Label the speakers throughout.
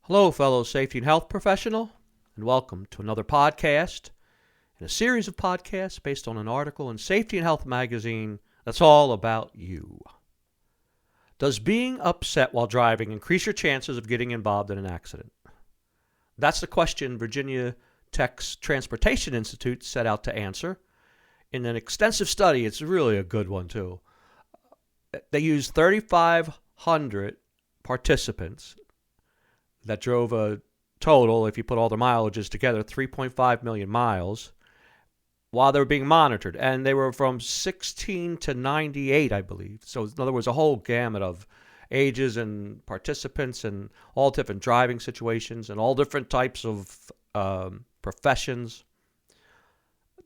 Speaker 1: Hello, fellow safety and health professional, and welcome to another podcast in a series of podcasts based on an article in Safety and Health magazine that's all about you. Does being upset while driving increase your chances of getting involved in an accident? That's the question Virginia Tech's Transportation Institute set out to answer in an extensive study. It's really a good one, too. They used 3,500 participants that drove a total, if you put all their mileages together, 3.5 million miles while they were being monitored. And they were from 16 to 98, I believe. So in other words, a whole gamut of ages and participants and all different driving situations and all different types of professions.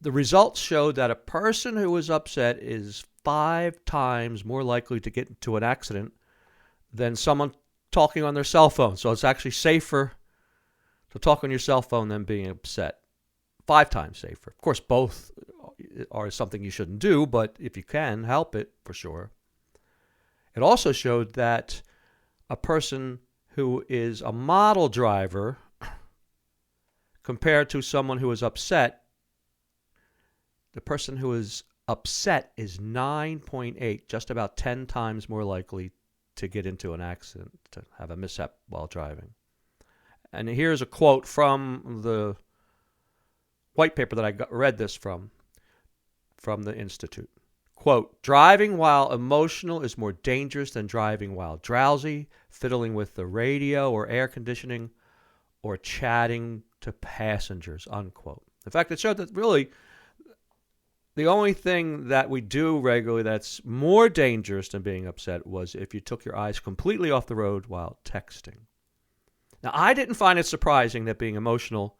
Speaker 1: The results showed that a person who was upset is 5 times more likely to get into an accident than someone talking on their cell phone. So it's actually safer to talk on your cell phone than being upset. 5 times safer. Of course, both are something you shouldn't do, but if you can, help it for sure. It also showed that a person who is a model driver compared to someone who is upset, the person who is upset is 9.8, just about 10 times more likely to get into an accident, to have a mishap while driving. And here's a quote from the white paper that I read this from the Institute. Quote, driving while emotional is more dangerous than driving while drowsy, fiddling with the radio or air conditioning, or chatting to passengers, unquote. In fact, it showed that really the only thing that we do regularly that's more dangerous than being upset was if you took your eyes completely off the road while texting. Now, I didn't find it surprising that being emotional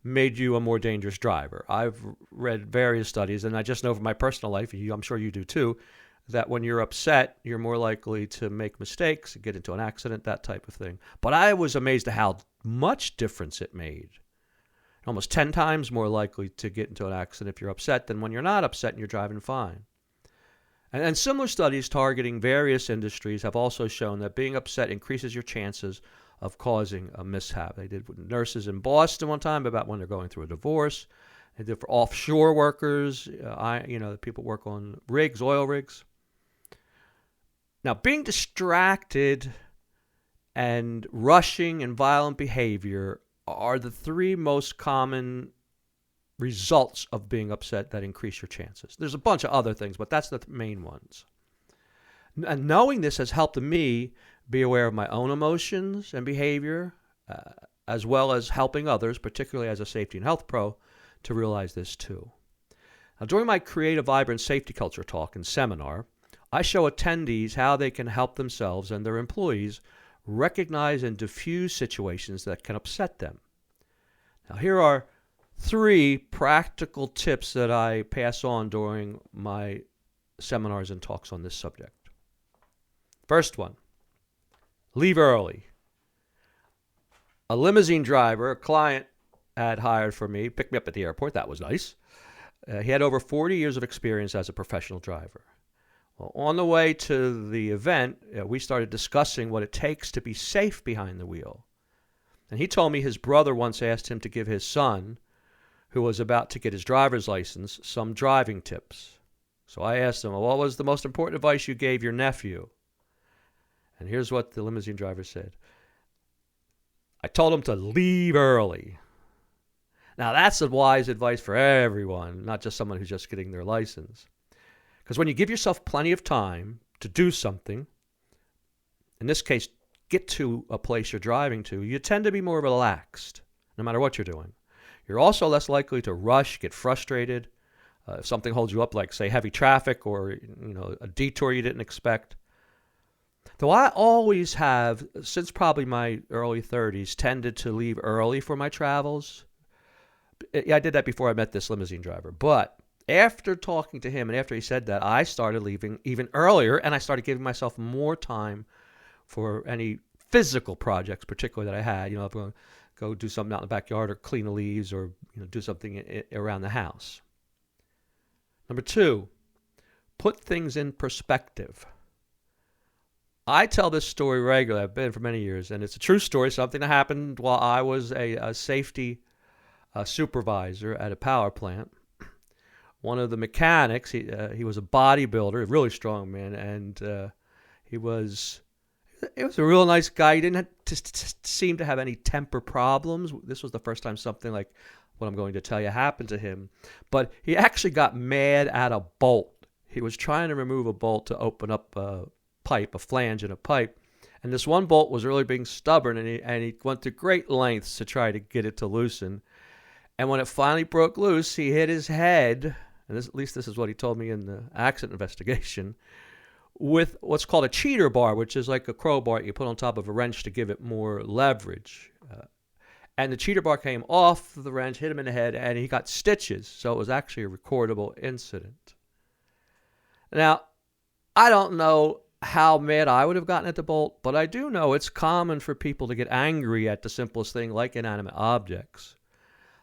Speaker 1: made you a more dangerous driver. I've read various studies, and I just know from my personal life, I'm sure you do too, that when you're upset, you're more likely to make mistakes, get into an accident, that type of thing. But I was amazed at how much difference it made. Almost 10 times more likely to get into an accident if you're upset than when you're not upset and you're driving fine. And similar studies targeting various industries have also shown that being upset increases your chances of causing a mishap. They did with nurses in Boston one time about when they're going through a divorce. They did for offshore workers, the people work on rigs, oil rigs. Now, being distracted and rushing and violent behavior are the 3 most common results of being upset that increase your chances. There's a bunch of other things, but that's the main ones. And knowing this has helped me be aware of my own emotions and behavior, as well as helping others, particularly as a safety and health pro, to realize this too. Now, during my Create a Vibrant Safety Culture talk and seminar, I show attendees how they can help themselves and their employees recognize and diffuse situations that can upset them. Now, here are 3 practical tips that I pass on during my seminars and talks on this subject. First one, leave early. A limousine driver, a client had hired for me, picked me up at the airport. That was nice. He had over 40 years of experience as a professional driver. Well, on the way to the event, we started discussing what it takes to be safe behind the wheel. And he told me his brother once asked him to give his son, who was about to get his driver's license, some driving tips. So I asked him, well, what was the most important advice you gave your nephew? And here's what the limousine driver said. I told him to leave early. Now, that's wise advice for everyone, not just someone who's just getting their license. Because when you give yourself plenty of time to do something, in this case, get to a place you're driving to, you tend to be more relaxed, no matter what you're doing. You're also less likely to rush, get frustrated, if something holds you up, like, say, heavy traffic or a detour you didn't expect. Though I always have, since probably my early 30s, tended to leave early for my travels. I did that before I met this limousine driver. But after talking to him and after he said that, I started leaving even earlier, and I started giving myself more time for any physical projects, particularly that I had. If I'm going to go do something out in the backyard or clean the leaves or do something around the house. Number 2, put things in perspective. I tell this story regularly. I've been for many years, and it's a true story, something that happened while I was a safety supervisor at a power plant. One of the mechanics, he was a bodybuilder, a really strong man, and he was a real nice guy. He didn't seem to have any temper problems. This was the first time something like what I'm going to tell you happened to him. But he actually got mad at a bolt. He was trying to remove a bolt to open up a pipe, a flange in a pipe. And this one bolt was really being stubborn, and he went to great lengths to try to get it to loosen. And when it finally broke loose, he hit his head, and at least this is what he told me in the accident investigation, with what's called a cheater bar, which is like a crowbar you put on top of a wrench to give it more leverage. And the cheater bar came off the wrench, hit him in the head, and he got stitches. So it was actually a recordable incident. Now, I don't know how mad I would have gotten at the bolt, but I do know it's common for people to get angry at the simplest thing, like inanimate objects,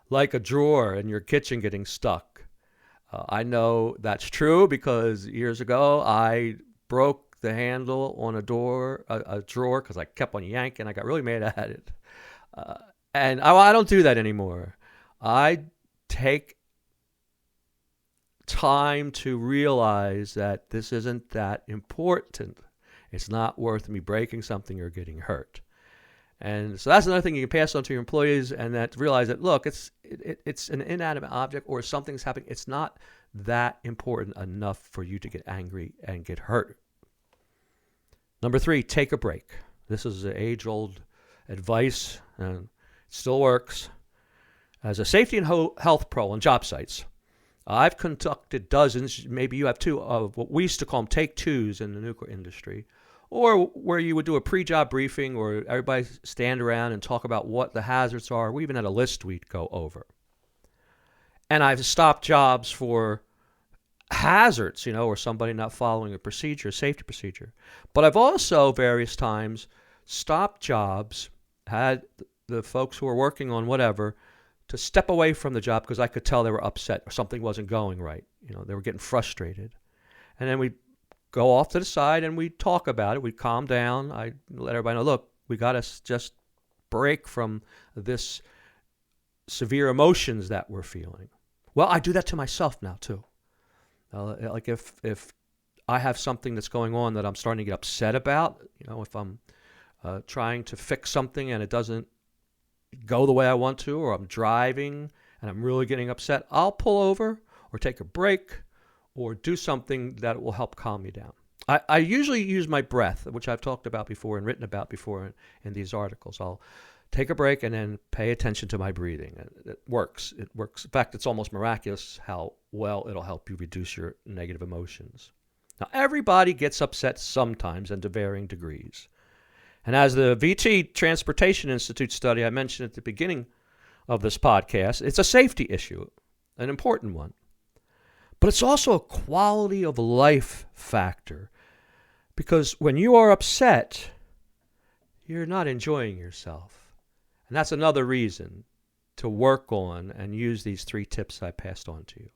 Speaker 1: like a drawer in your kitchen getting stuck. I know that's true because years ago I broke the handle on a drawer because I kept on yanking. I got really mad at it. And I don't do that anymore. I take time to realize that this isn't that important. It's not worth me breaking something or getting hurt. And so that's another thing you can pass on to your employees, and that realize that, look, it's an inanimate object or something's happening. It's not that important enough for you to get angry and get hurt. Number 3, take a break. This is an age-old advice, and it still works. As a safety and health pro on job sites, I've conducted dozens, maybe you have too, of what we used to call them take-twos in the nuclear industry, or where you would do a pre-job briefing or everybody stand around and talk about what the hazards are. We even had a list we'd go over. And I've stopped jobs for hazards, or somebody not following a procedure, a safety procedure. But I've also various times stopped jobs, had the folks who were working on whatever to step away from the job because I could tell they were upset or something wasn't going right. They were getting frustrated. And then we'd go off to the side and we'd talk about it. We'd calm down. I'd let everybody know, look, we got to just break from this severe emotions that we're feeling. Well, I do that to myself now too. Like if I have something that's going on that I'm starting to get upset about, if I'm trying to fix something and it doesn't go the way I want to, or I'm driving and I'm really getting upset, I'll pull over or take a break or do something that will help calm me down. I usually use my breath, which I've talked about before and written about before in these articles. I'll take a break and then pay attention to my breathing. It works. It works. In fact, it's almost miraculous how well it'll help you reduce your negative emotions. Now, everybody gets upset sometimes and to varying degrees. And as the VT Transportation Institute study I mentioned at the beginning of this podcast, it's a safety issue, an important one. But it's also a quality of life factor, because when you are upset, you're not enjoying yourself. And that's another reason to work on and use these 3 tips I passed on to you.